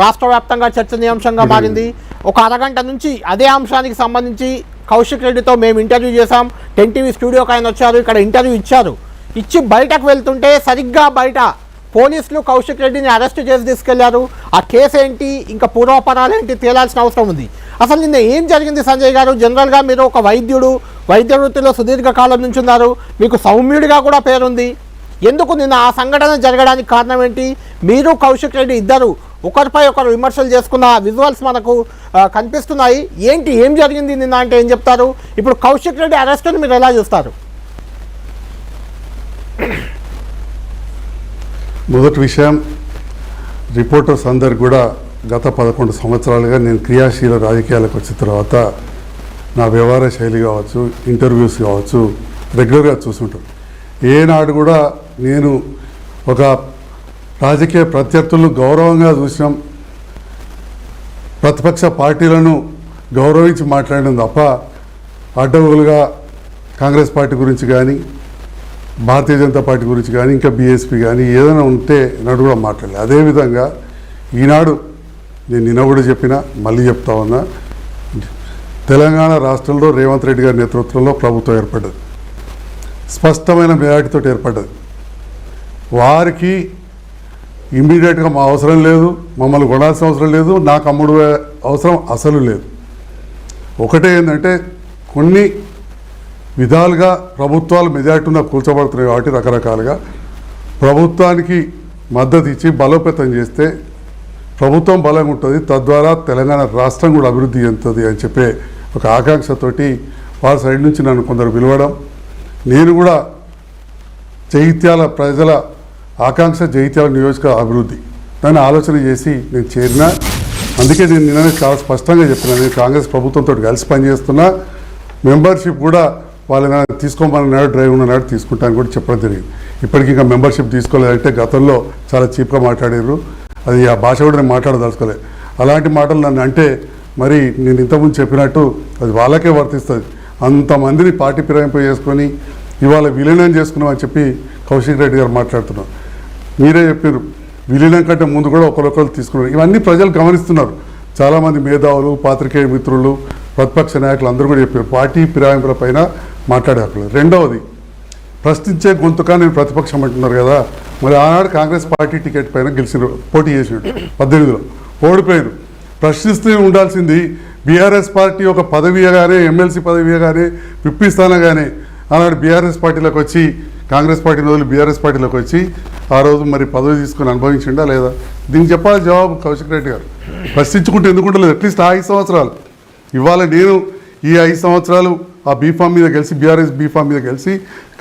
రాష్ట్ర వ్యాప్తంగా చర్చనీయాంశంగా మారింది. ఒక అరగంట నుంచి అదే అంశానికి సంబంధించి కౌశిక్ రెడ్డితో మేము ఇంటర్వ్యూ చేసాం. 10 TV స్టూడియోకి ఆయన వచ్చారు, ఇక్కడ ఇంటర్వ్యూ ఇచ్చారు. ఇచ్చి బయటకు వెళ్తుంటే సరిగ్గా బయట పోలీసులు కౌశిక్ రెడ్డిని అరెస్ట్ చేసి తీసుకెళ్లారు. ఆ కేసు ఏంటి, ఇంకా పూర్వాపరాలు ఏంటి తేలాల్సిన అవసరం ఉంది. అసలు నిన్న ఏం జరిగింది సంజయ్ గారు? జనరల్గా మీరు ఒక వైద్య వృత్తిలో సుదీర్ఘకాలం నుంచి ఉన్నారు, మీకు సౌమ్యుడిగా కూడా పేరుంది. ఎందుకు నిన్న ఆ సంఘటన జరగడానికి కారణం ఏంటి? మీరు కౌశిక్ రెడ్డి ఇద్దరు ఒకరిపై ఒకరు విమర్శలు చేసుకున్న విజువల్స్ మనకు కనిపిస్తున్నాయి. ఏం జరిగింది నిన్న అంటే ఏం చెప్తారు? ఇప్పుడు కౌశిక్ రెడ్డి అరెస్ట్ని మీరు ఎలా చూస్తారు? మొదటి విషయం, రిపోర్టర్స్ అందరు కూడా గత 11 సంవత్సరాలుగా నేను క్రియాశీల రాజకీయాలకు వచ్చిన తర్వాత నా వ్యవహార శైలి కావచ్చు, ఇంటర్వ్యూస్ కావచ్చు రెగ్యులర్గా చూస్తుంటాను. ఏనాడు కూడా నేను ఒక రాజకీయ ప్రత్యర్థులను గౌరవంగా చూసినాం, ప్రతిపక్ష పార్టీలను గౌరవించి మాట్లాడడం తప్ప అడ్డగోలుగా కాంగ్రెస్ పార్టీ గురించి కానీ, భారతీయ జనతా పార్టీ గురించి కానీ, ఇంకా బీఎస్పీ కానీ ఏదైనా ఉంటే నాడు కూడా మాట్లాడలేదు. అదేవిధంగా ఈనాడు నేను నిన్న కూడా చెప్పినా, మళ్ళీ చెప్తా ఉన్నా, తెలంగాణ రాష్ట్రంలో రేవంత్ రెడ్డి గారి నేతృత్వంలో ప్రభుత్వం ఏర్పడ్డది, స్పష్టమైన మెజారిటీతో ఏర్పడ్డది. వారికి ఇమ్మీడియట్గా మా అవసరం లేదు, మమ్మల్ని కొనాల్సిన అవసరం లేదు, నాకు అమ్ముడు అవసరం అసలు లేదు. ఒకటే ఏంటంటే కొన్ని విధాలుగా ప్రభుత్వాలు మెజారిటీ ఉన్న కూర్చోబడుతున్నాయి కాబట్టి రకరకాలుగా ప్రభుత్వానికి మద్దతు ఇచ్చి బలోపేతం చేస్తే ప్రభుత్వం బలంగా ఉంటుంది, తద్వారా తెలంగాణ రాష్ట్రం కూడా అభివృద్ధి చెందుతుంది అని చెప్పే ఒక ఆకాంక్షతోటి వారి సైడ్ నుంచి నన్ను కొందరు పిలవడం, నేను కూడా జగిత్యాల ప్రజల ఆకాంక్ష జగిత్యాల నియోజక అభివృద్ధి దాన్ని ఆలోచన చేసి నేను చేరిన. అందుకే నేను నిన్ననే చాలా స్పష్టంగా చెప్పిన, నేను కాంగ్రెస్ ప్రభుత్వంతో కలిసి పనిచేస్తున్నా, మెంబర్షిప్ కూడా వాళ్ళని తీసుకోమన్నాడు, డ్రైవ్ ఉన్నాడు, తీసుకుంటాను కూడా చెప్పడం జరిగింది. ఇప్పటికీ ఇంకా మెంబర్షిప్ తీసుకోలేదంటే గతంలో చాలా చీప్గా మాట్లాడారు, అది ఆ భాష కూడా నేను మాట్లాడదలుచుకోలేదు. అలాంటి మాటలు నన్ను అంటే మరి నేను ఇంతకుముందు చెప్పినట్టు అది వాళ్ళకే వర్తిస్తుంది. అంతమందిని పార్టీ ఫిరాయింపు చేసుకొని ఇవాళ విలీనం చేసుకున్నామని చెప్పి కౌశిక్ రెడ్డి గారు మాట్లాడుతున్నారు. మీరే చెప్పారు, విలీనం కంటే ముందు కూడా ఒకరొకరు తీసుకున్నారు. ఇవన్నీ ప్రజలు గమనిస్తున్నారు. చాలామంది మేధావులు, పాత్రికేయ మిత్రులు, ప్రతిపక్ష నాయకులు అందరూ కూడా చెప్పారు పార్టీ ఫిరాయింపుల పైన మాట్లాడే హక్కులు. రెండవది, ప్రశ్నించే గొంతుగా నేను ప్రతిపక్షం అంటున్నారు కదా, మరి ఆనాడు కాంగ్రెస్ పార్టీ టికెట్ పైన గెలిచినారు, పోటీ చేసినాడు, 18లో ఓడిపోయారు. ప్రశ్నిస్తూ ఉండాల్సింది బీఆర్ఎస్ పార్టీ ఒక పదవిగానే, ఎమ్మెల్సీ పదవిగానే, విప్పిస్తానగానే ఆనాడు బీఆర్ఎస్ పార్టీలోకి వచ్చి, కాంగ్రెస్ పార్టీని వదిలి బీఆర్ఎస్ పార్టీలోకి వచ్చి ఆ రోజు మరి పదవి తీసుకొని అనుభవించిండా లేదా? దీనికి చెప్పాలి జవాబు కౌశిక్ రెడ్డి గారు. ప్రశ్నించుకుంటే ఎందుకుంటలేదు? అట్లీస్ట్ 5 సంవత్సరాలు. ఇవాళ నేను ఈ 5 సంవత్సరాలు ఆ బీఫామ్ మీద గెలిచి, బీఆర్ఎస్ బీఫామ్ మీద గెలిచి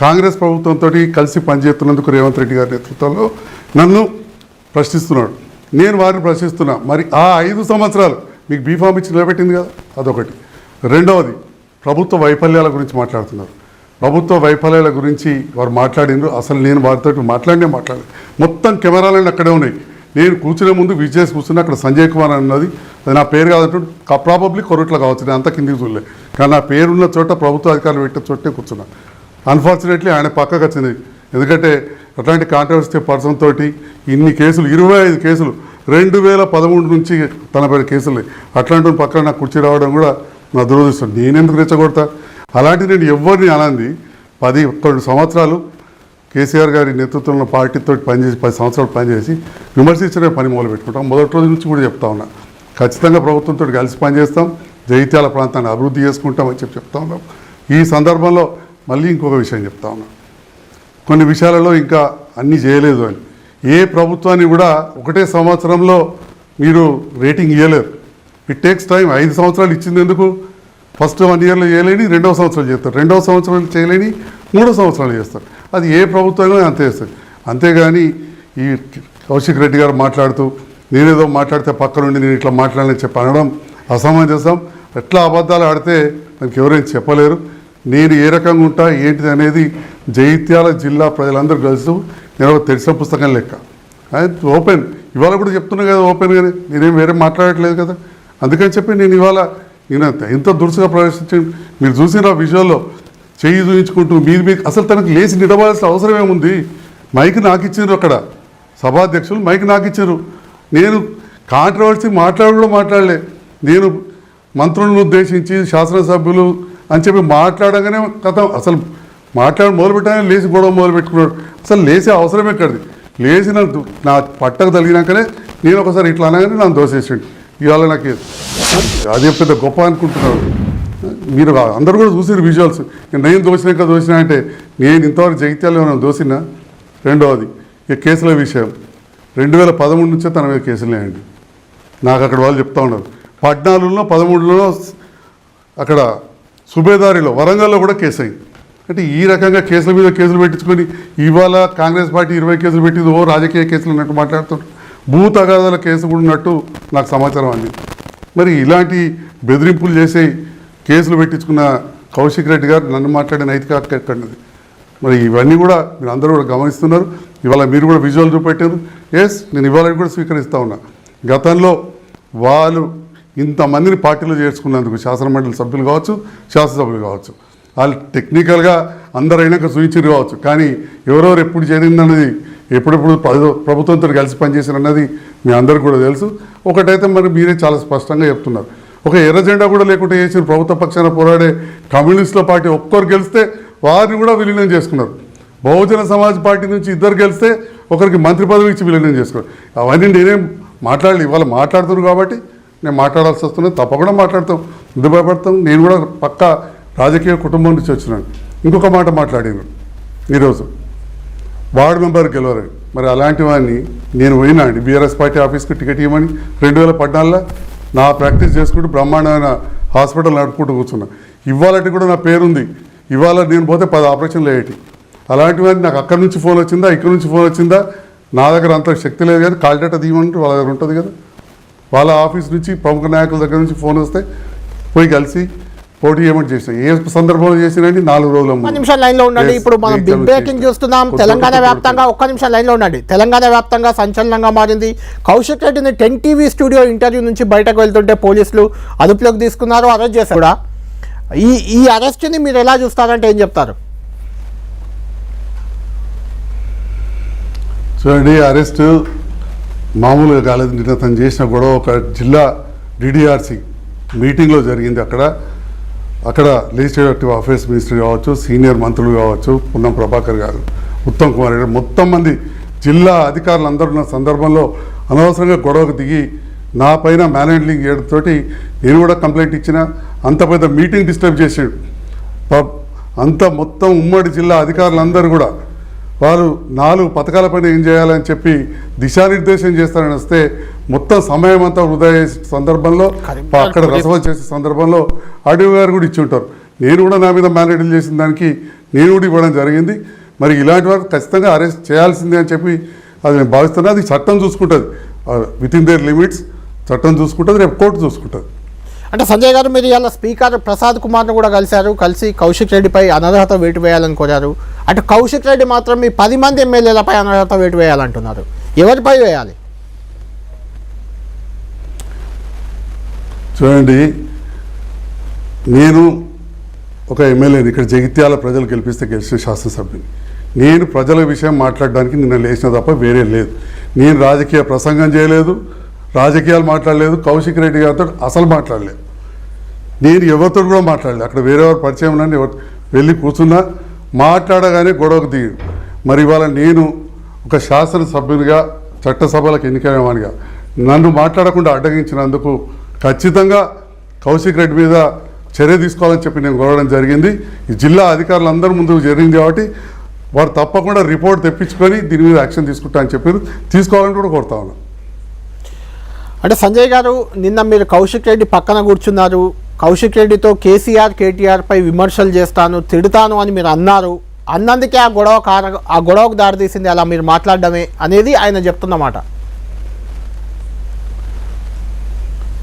కాంగ్రెస్ ప్రభుత్వంతో కలిసి పనిచేస్తున్నందుకు రేవంత్ రెడ్డి గారి నేతృత్వంలో నన్ను ప్రశ్నిస్తున్నాడు, నేను వారిని ప్రశ్నిస్తున్నా. మరి ఆ 5 సంవత్సరాలు మీకు బీఫామ్ ఇచ్చి నిలబెట్టింది కదా, అదొకటి. రెండవది, ప్రభుత్వ వైఫల్యాల గురించి మాట్లాడుతున్నారు. ప్రభుత్వ వైఫల్యాల గురించి వారు మాట్లాడినారు. అసలు నేను వారితో మాట్లాడలేదు. మొత్తం కెమెరాలన్నీ అక్కడే ఉన్నాయి. నేను కూర్చునే ముందు విజయస్ కూర్చున్నా, అక్కడ సంజయ్ కుమార్ అన్నది, అది నా పేరు కాదంటూ ప్రాబబ్లీ కొరట్లో కావచ్చు, నేను అంతా కిందికి చూడలే. కానీ నా పేరున్న చోట, ప్రభుత్వ అధికారులు పెట్టిన చోటే కూర్చున్నా. అన్ఫార్చునేట్లీ ఆయన పక్కకు వచ్చింది. ఎందుకంటే అట్లాంటి కాంట్రవర్సీ పర్సన్ తోటి ఇన్ని కేసులు, 25 కేసులు 2013 నుంచి తన పైన కేసులు, అట్లాంటి పక్కన నాకు కుర్చీ రావడం కూడా నా దురదృష్టం. నేనెందుకు రెచ్చగొడతా? అలాంటిది నేను ఎవరిని అనంది. 11 సంవత్సరాలు కేసీఆర్ గారి నేతృత్వంలో పార్టీతో పనిచేసి, 10 సంవత్సరాలు పనిచేసి విమర్శించడం పని మొదలు పెట్టుకుంటాం. మొదటి రోజు నుంచి కూడా చెప్తా ఉన్నా, ఖచ్చితంగా ప్రభుత్వంతో కలిసి పనిచేస్తాం, జగిత్యాల ప్రాంతాన్ని అభివృద్ధి చేసుకుంటామని చెప్తా ఉన్నాం. ఈ సందర్భంలో మళ్ళీ ఇంకొక విషయం చెప్తా ఉన్నాం, కొన్ని విషయాలలో ఇంకా అన్నీ చేయలేదు అని. ఏ ప్రభుత్వాన్ని కూడా ఒకటే సంవత్సరంలో మీరు రేటింగ్ ఇవ్వలేరు. It takes time. 5 సంవత్సరాలు ఇచ్చింది ఎందుకు? ఫస్ట్ 1 ఇయర్లో చేయలేని 2వ సంవత్సరం చేస్తారు, 2వ సంవత్సరం చేయలేని 3వ సంవత్సరాలు చేస్తారు. అది ఏ ప్రభుత్వమైనా అంతే చేస్తుంది. అంతేగాని ఈ కౌశిక్ రెడ్డి గారు మాట్లాడుతూ నేనేదో మాట్లాడితే పక్క నుండి నేను ఇట్లా మాట్లాడాలని చెప్పి అనడం అసమంజసం. ఎట్లా అబద్ధాలు ఆడితే మనకి ఎవరైనా చెప్పలేరు. నేను ఏ రకంగా ఉంటా ఏంటిది అనేది జగిత్యాల జిల్లా ప్రజలందరూ కలిసి నేను తెలిసిన పుస్తకం లెక్క. ఓపెన్ ఇవాళ కూడా చెప్తున్నా కదా, ఓపెన్గానే, నేనేం వేరే మాట్లాడట్లేదు కదా. అందుకని చెప్పి నేను ఇవాళ ఎంత దురుసుగా ప్రవేశించండి. మీరు చూసిన విజువల్లో చెయ్యి చూయించుకుంటూ మీకు అసలు తనకు లేచి నిలబడాల్సిన అవసరం ఏముంది? మైక్ నాకు ఇచ్చారు, అక్కడ సభాధ్యక్షులు మైక్ నాకు ఇచ్చారు. నేను కాంట్రవర్సీ మాట్లాడలే. నేను మంత్రులను ఉద్దేశించి శాసనసభ్యులు అని చెప్పి మాట్లాడగానే కథ అసలు మొదలుపెట్టానే లేచి గొడవ మొదలుపెట్టుకున్నాడు. అసలు లేచే అవసరం ఎక్కడిది? లేచి నా పట్టకు తగిలినాకనే నేను ఒకసారి ఇట్లా అనగానే నన్ను దోసేసాడు. ఇవాళ నాకు అదే పెద్ద గొప్ప అనుకుంటున్నాడు. మీరు అందరూ కూడా చూసారు విజువల్స్. నేను దోసినా అంటే నేను ఇంతవరకు జగిత్యాలలో ఏమైనా దోసినా. రెండవది ఈ కేసుల విషయం 2013 నుంచే తన మీద కేసులు లేయండి. నాకు అక్కడ వాళ్ళు చెప్తా ఉన్నారు 14లో 13లో అక్కడ సుబేదారిలో వరంగల్లో కూడా కేసు అయింది. అంటే ఈ రకంగా కేసుల మీద కేసులు పెట్టించుకొని ఇవాళ కాంగ్రెస్ పార్టీ 20 కేసులు పెట్టింది. రాజకీయ కేసులు ఉన్నట్టు మాట్లాడుతుంటారు. భూ తగాదాల కేసు కూడా ఉన్నట్టు నాకు సమాచారం అంది. మరి ఇలాంటి బెదిరింపులు చేసే కేసులు పెట్టించుకున్న కౌశిక్ రెడ్డి గారు నన్ను మాట్లాడే నైతిక హక్కు ఎక్కడిది? మరి ఇవన్నీ కూడా మీరు అందరూ కూడా గమనిస్తున్నారు. ఇవాళ మీరు కూడా విజువల్ చూపెట్టారు. నేను ఇవాళ కూడా స్వీకరిస్తూ ఉన్నా. గతంలో వాళ్ళు ఇంతమందిని పార్టీలో చేర్చుకున్నందుకు శాసనమండలి సభ్యులు కావచ్చు, శాసనసభ్యులు కావచ్చు, వాళ్ళు టెక్నికల్గా అందరైనాక చూపించారు కావచ్చు. కానీ ఎవరెవరు ఎప్పుడు జరిగిందన్నది, ఎప్పుడెప్పుడు ప్రభుత్వంతో కలిసి పనిచేశారన్నది మీ అందరికీ కూడా తెలుసు. ఒకటైతే మరి మీరే చాలా స్పష్టంగా చెప్తున్నారు. ఒక ఎర్ర జెండా కూడా లేకుండా చేసిన ప్రభుత్వ పక్షాన పోరాడే కమ్యూనిస్టుల పార్టీ ఒక్కరు గెలిస్తే వారిని కూడా విలీనం చేసుకున్నారు. బహుజన సమాజ్ పార్టీ నుంచి 2 గెలిస్తే ఒకరికి మంత్రి పదవి ఇచ్చి విలీనం చేసుకున్నారు. అవన్నీ నేనేం మాట్లాడలేదు. ఇవాళ మాట్లాడుతున్నాను కాబట్టి నేను మాట్లాడాల్సి వస్తున్నది. తప్పకుండా మాట్లాడతాం, ఎందుకు భయపడతాం. నేను కూడా పక్కా రాజకీయ కుటుంబం నుంచి వచ్చినాను. ఇంకొక మాట మాట్లాడాను ఈరోజు, వార్డు మెంబర్ గెలవరు. మరి అలాంటి వాడిని నేను పోయినా అండి బీఆర్ఎస్ పార్టీ ఆఫీస్కి టికెట్ ఇవ్వమని 2014లో నా ప్రాక్టీస్ చేసుకుంటూ బ్రహ్మాండమైన హాస్పిటల్ నడుపుకుంటూ కూర్చున్నా. ఇవాళటి కూడా నా పేరుంది. ఇవాళ నేను పోతే 10 ఆపరేషన్లు అయ్యేటి. అలాంటి వాడిని నాకు అక్కడి నుంచి ఫోన్ వచ్చిందా, ఇక్కడి నుంచి ఫోన్ వచ్చిందా, నా దగ్గర అంత శక్తి లేదు. కానీ కాల్ డేటా తీయమంటే వాళ్ళ దగ్గర ఉంటుంది కదా. వాళ్ళ ఆఫీస్ నుంచి ప్రముఖ నాయకుల దగ్గర నుంచి ఫోన్ వస్తే పోయి కలిసి పోటీ చేయమని చేసిన. ఏ సందర్భంలో చేసినండి? 4 రోజుల ముందు. 1 నిమిషం లైన్లో ఉండండి. ఇప్పుడు మనం బిగ్ బ్రేకింగ్ చూస్తున్నాం. తెలంగాణ వ్యాప్తంగా 1 నిమిషం లైన్లో ఉండండి. తెలంగాణ వ్యాప్తంగా సంచలనంగా మారింది. కౌశిక్ రెడ్డిని 10 టీవీ స్టూడియో ఇంటర్వ్యూ నుంచి బయటకు వెళ్తుంటే పోలీసులు అదుపులోకి తీసుకున్నారు, అరెస్ట్ చేశారు కూడా. ఈ అరెస్ట్ని మీరు ఎలా చూస్తారంటే ఏం చెప్తారు? చూడండి, అరెస్ట్ మామూలుగా కాలేదు. నిన్న తను చేసిన గొడవ ఒక జిల్లా డిడిఆర్సి మీటింగ్లో జరిగింది. అక్కడ లెజిస్లేటివ్ అఫేర్స్ మినిస్టర్ కావచ్చు, సీనియర్ మంత్రులు కావచ్చు, పున్నం ప్రభాకర్ గారు, ఉత్తమ్ కుమార్ గారు, మొత్తం మంది జిల్లా అధికారులు అందరూ ఉన్న సందర్భంలో అనవసరంగా గొడవకు దిగి నా పైన మ్యాన్ హ్యాండ్లింగ్ చేయడంతోటి నేను కూడా కంప్లైంట్ ఇచ్చిన. అంత పెద్ద మీటింగ్ డిస్టర్బ్ చేసాడు. అంత మొత్తం ఉమ్మడి జిల్లా అధికారులందరూ కూడా వారు 4 పథకాలపైన ఏం చేయాలని చెప్పి దిశానిర్దేశం చేస్తారని వస్తే మొత్తం సమయం అంతా వృధా చేసే సందర్భంలో, అక్కడ రసవ చేసే సందర్భంలో ఆర్డీఓ గారు కూడా ఇచ్చి ఉంటారు. నేను కూడా నా మీద మ్యాన్ హ్యాండిల్ చేసిన దానికి నేను కూడా ఇవ్వడం జరిగింది. మరి ఇలాంటి వారికి ఖచ్చితంగా అరెస్ట్ చేయాల్సిందే అని చెప్పి అది నేను భావిస్తున్నా. అది చట్టం చూసుకుంటుంది, విత్ ఇన్ దేర్ లిమిట్స్ చట్టం చూసుకుంటుంది, రేపు కోర్టు చూసుకుంటుంది. అంటే సంజయ్ గారు, మీరు ఇవాళ స్పీకర్ ప్రసాద్ కుమార్ను కూడా కలిసి కౌశిక్ రెడ్డిపై అనర్హత వేటు వేయాలని కోరారు. అటు కౌశిక్ రెడ్డి మాత్రం మీ 10 మంది ఎమ్మెల్యేలపై అనర్హత వేటు వేయాలంటున్నారు. ఎవరిపై వేయాలి? చూడండి, నేను ఒక ఎమ్మెల్యేని, ఇక్కడ జగిత్యాల ప్రజలు గెలిచిన శాసనసభ్యుని. నేను ప్రజల విషయం మాట్లాడడానికి నిన్న లేచిన తప్ప వేరే లేదు. నేను రాజకీయ ప్రసంగం చేయలేదు, రాజకీయాలు మాట్లాడలేదు, కౌశిక్ రెడ్డి గారితో అసలు మాట్లాడలేదు. నేను ఎవరితో కూడా మాట్లాడలేదు. అక్కడ వేరేవారు పరిచయం ఉన్నాను, ఎవరు వెళ్ళి కూర్చున్నా మాట్లాడగానే గొడవకు దిగి. మరి ఇవాళ నేను ఒక శాసనసభ్యునిగా, చట్టసభలకు ఎన్నికైనవానిగా నన్ను మాట్లాడకుండా అడ్డగించినందుకు ఖచ్చితంగా కౌశిక్ రెడ్డి మీద చర్య తీసుకోవాలని చెప్పి నేను కోరడం జరిగింది. ఈ జిల్లా అధికారులందరూ ముందుకు జరిగింది కాబట్టి వారు తప్పకుండా రిపోర్ట్ తెప్పించుకొని దీని మీద యాక్షన్ తీసుకుంటా అని చెప్పారు. తీసుకోవాలని కూడా కోరుతా ఉన్నాను. అంటే సంజయ్ గారు, నిన్న మీరు కౌశిక్ రెడ్డి పక్కన కూర్చున్నారు. కౌశిక్ రెడ్డితో కేటీఆర్పై విమర్శలు చేస్తాను, తిడతాను అని మీరు అన్నారు. అన్నందుకే ఆ గొడవకు దారితీసింది అలా మీరు మాట్లాడడమే అనేది ఆయన చెప్తున్నమాట.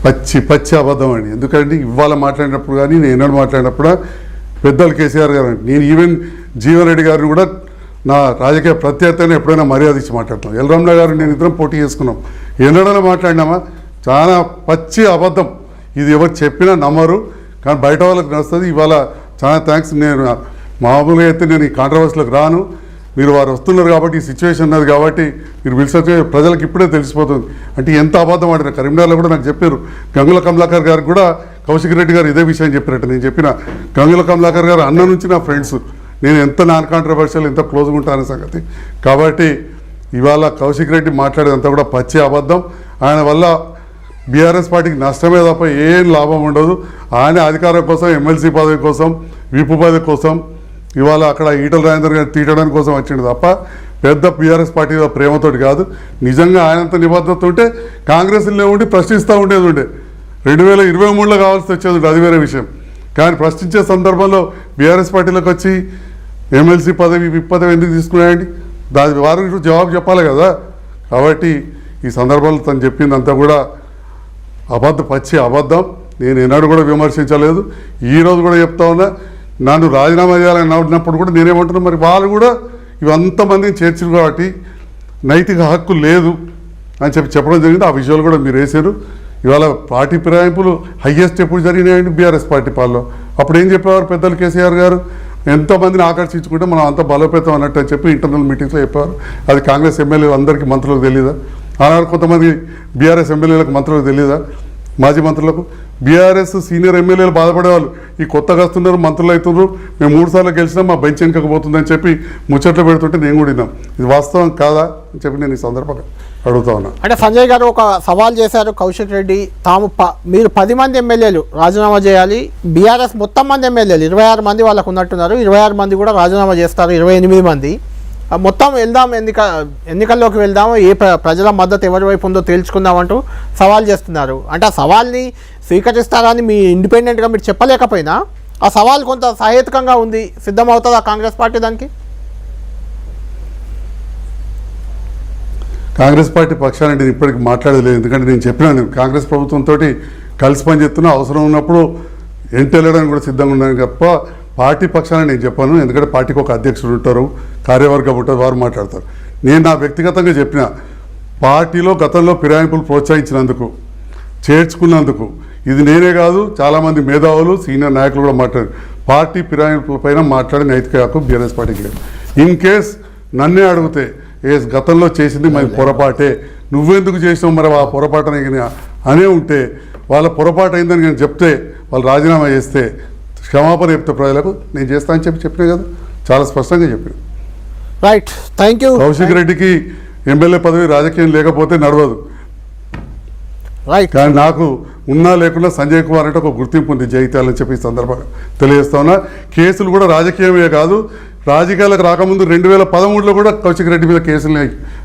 పచ్చి అబద్ధం అండి. ఎందుకంటే ఇవాళ మాట్లాడినప్పుడు కానీ నేను ఎన్నడూ మాట్లాడినప్పుడు పెద్దలు కేసీఆర్ గారు అండి, నేను ఈవెన్ జీవన్ రెడ్డి గారిని కూడా నా రాజకీయ ప్రత్యర్థిని ఎప్పుడైనా మర్యాద ఇచ్చి మాట్లాడతాం. ఎల్రమణ గారు నేను ఇద్దరం పోటీ చేసుకున్నాం. ఎన్నడైనా మాట్లాడినామా? చాలా పచ్చి అబద్ధం. ఇది ఎవరు చెప్పినా నమ్మరు, కానీ బయట వాళ్ళకి నడుస్తుంది. ఇవాళ చాలా థ్యాంక్స్. నేను మామూలుగా అయితే నేను ఈ కాంట్రవర్సీలకు రాను. మీరు వారు వస్తున్నారు కాబట్టి ఈ సిచ్యువేషన్ ఉన్నది కాబట్టి మీరు పిలిచే ప్రజలకు ఇప్పుడే తెలిసిపోతుంది అంటే ఎంత అబద్ధం ఆడిన. కరీంనగర్లో కూడా నాకు చెప్పారు, గంగుల కమలాకర్ గారు కూడా కౌశిక్ రెడ్డి గారు ఇదే విషయం చెప్పారట. నేను చెప్పిన గంగుల కమలాకర్ గారు అన్న నుంచి నా ఫ్రెండ్స్, నేను ఎంత నాన్ కాంట్రవర్షియల్ ఎంత క్లోజ్గా ఉంటాననే సంగతి. కాబట్టి ఇవాళ కౌశిక్ రెడ్డి మాట్లాడేదంతా కూడా పచ్చి అబద్ధం. ఆయన వల్ల బీఆర్ఎస్ పార్టీకి నష్టమే తప్ప ఏం లాభం ఉండదు. ఆయన అధికారం కోసం, ఎమ్మెల్సీ పదవి కోసం, విపు పదవి కోసం ఇవాళ అక్కడ ఈటల రాజేందర్ గారు తీయడానికి కోసం వచ్చింది తప్ప పెద్ద బీఆర్ఎస్ పార్టీ ప్రేమతోటి కాదు. నిజంగా ఆయనంత నిబద్ధత ఉంటే కాంగ్రెస్లో ఉండి ప్రశ్నిస్తూ ఉండేది ఉండే. 2023లో కావాల్సి వచ్చేది అది వేరే విషయం. కానీ ప్రశ్నించే సందర్భంలో బీఆర్ఎస్ పార్టీలోకి వచ్చి ఎమ్మెల్సీ పదవి, విప్ పదవి ఎందుకు తీసుకున్నాయండి? దాని వారికి జవాబు చెప్పాలి కదా. కాబట్టి ఈ సందర్భంలో తను చెప్పిందంతా కూడా పచ్చి అబద్ధం. నేను ఎన్నడూ కూడా విమర్శించలేదు. ఈరోజు కూడా చెప్తా ఉన్నా, నన్ను రాజీనామా చేయాలని అన్నప్పుడు కూడా నేనేమంటున్నాను, మరి వాళ్ళు కూడా ఇవంతమందిని చేర్చారు కాబట్టి నైతిక హక్కు లేదు అని చెప్పడం జరిగింది. ఆ విషయాలు కూడా మీరు వేసారు. ఇవాళ పార్టీ ఫిరాయింపులు హయ్యెస్ట్ ఎప్పుడు జరిగినాయండి బీఆర్ఎస్ పార్టీ పాలలో. అప్పుడు ఏం చెప్పేవారు పెద్దలు కేసీఆర్ గారు, ఎంతోమందిని ఆకర్షించుకుంటే మనం అంత బలోపేతం అన్నట్టు అని చెప్పి ఇంటర్నల్ మీటింగ్స్లో చెప్పేవారు. అది కాంగ్రెస్ ఎమ్మెల్యేలు అందరికీ మంత్రులకు తెలియదా? ఆనాడు కొంతమంది బీఆర్ఎస్ ఎమ్మెల్యేలకు మంత్రులకు తెలియదా? మాజీ మంత్రులకు. బీఆర్ఎస్ సీనియర్ ఎమ్మెల్యేలు బాధపడేవాళ్ళు, ఈ కొత్తగా వస్తున్నారు మంత్రులు అవుతున్నారు, మేము 3 సార్లు గెలిచినా మా బెంచ్ వెనకపోతుందని చెప్పి ముచ్చట్లు పెడుతుంటే నేను కూడా విన్నాం. ఇది వాస్తవం కాదా అని చెప్పి నేను ఈ సందర్భంగా అడుగుతా ఉన్నా. అంటే సంజయ్ గారు ఒక సవాల్ చేశారు కౌశిక్ రెడ్డి, మీరు 10 మంది ఎమ్మెల్యేలు రాజీనామా చేయాలి, బీఆర్ఎస్ మొత్తం మంది ఎమ్మెల్యేలు 26 మంది వాళ్ళకు ఉన్నట్టున్నారు, 26 మంది కూడా రాజీనామా చేస్తారు, 28 మంది మొత్తం వెళ్దాం, ఎన్నికల్లోకి వెళ్దాము, ప్రజల మద్దతు ఎవరి వైపు ఉందో తేల్చుకుందామంటూ సవాల్ చేస్తున్నారు. అంటే ఆ సవాల్ని స్వీకరిస్తారని మీ ఇండిపెండెంట్గా మీరు చెప్పలేకపోయినా ఆ సవాల్ కొంత సహేతుకంగా ఉంది, సిద్ధమవుతుందా కాంగ్రెస్ పార్టీ దానికి? కాంగ్రెస్ పార్టీ పక్షాన్ని నేను ఇప్పటికి మాట్లాడలేదు. ఎందుకంటే నేను చెప్పినాను కాంగ్రెస్ ప్రభుత్వంతో కలిసి పనిచేస్తున్నా, అవసరం ఉన్నప్పుడు ఎంటెళ్ళడానికి కూడా సిద్ధంగా ఉన్నాను తప్ప పార్టీ పక్షాన్ని నేను చెప్పాను. ఎందుకంటే పార్టీకి ఒక అధ్యక్షుడు ఉంటారు, కార్యవర్గం ఉంటారు, వారు మాట్లాడతారు. నేను నా వ్యక్తిగతంగా చెప్పిన పార్టీలో గతంలో ఫిరాయింపులు ప్రోత్సహించినందుకు, చేర్చుకున్నందుకు, ఇది నేనే కాదు చాలామంది మేధావులు సీనియర్ నాయకులు కూడా మాట్లాడారు. పార్టీ ఫిరాయింపుల పైన మాట్లాడే నైతిక హక్కు బీఆర్ఎస్ పార్టీకి లేదు. ఇన్ కేస్ నన్నే అడిగితే గతంలో చేసింది మరి పొరపాటే, నువ్వెందుకు చేసినావు మరి ఆ పొరపాటుని అనే ఉంటే, వాళ్ళ పొరపాటు అయిందని నేను చెప్తే, వాళ్ళు రాజీనామా చేస్తే క్షమాపణ చెప్తే ప్రజలకు నేను చేస్తా అని చెప్పినా కదా, చాలా స్పష్టంగా చెప్పాను. Right, thank you. కౌశిక్ రెడ్డికి ఎమ్మెల్యే పదవి రాజకీయం లేకపోతే నడవదు. రైట్, కానీ నాకు ఉన్నా లేకుండా సంజయ్ కుమార్ అంటే ఒక గుర్తింపు ఉంది జైత్యాలని చెప్పి ఈ సందర్భంగా తెలియజేస్తా ఉన్నా. కేసులు కూడా రాజకీయమే కాదు, రాజకీయాలకు రాకముందు 2013లో కూడా కౌశిక్ రెడ్డి మీద కేసులు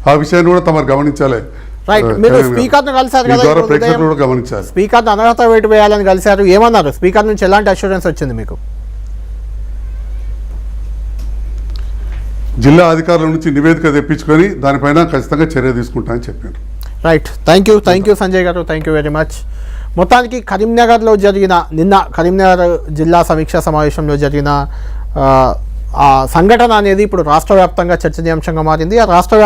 ఆ విషయాన్ని కూడా తమరు గమనించాలి. రైట్, మీరు స్పీకర్ను కలిసారు కదా, ప్రేక్షకులు కూడా గమనించాలి. స్పీకర్ను అనర్హత వేటు వేయాలని కలిశారు, ఏమన్నారు? స్పీకర్ నుంచి ఎలాంటి అష్యూరెన్స్ వచ్చింది మీకు? జిల్లా అధికారుల నుంచి నివేదిక తెప్పించుకొని దానిపైన ఖచ్చితంగా చర్య తీసుకుంటామని చెప్పారు. రైట్, థ్యాంక్ యూ సంజయ్ గారు, థ్యాంక్ యూ వెరీ మచ్. మొత్తానికి కరీంనగర్లో జరిగిన కరీంనగర్ జిల్లా సమీక్షా సమావేశంలో జరిగిన ఆ సంఘటన అనేది ఇప్పుడు రాష్ట్ర వ్యాప్తంగా చర్చనీయాంశంగా మారింది. ఆ రాష్ట్ర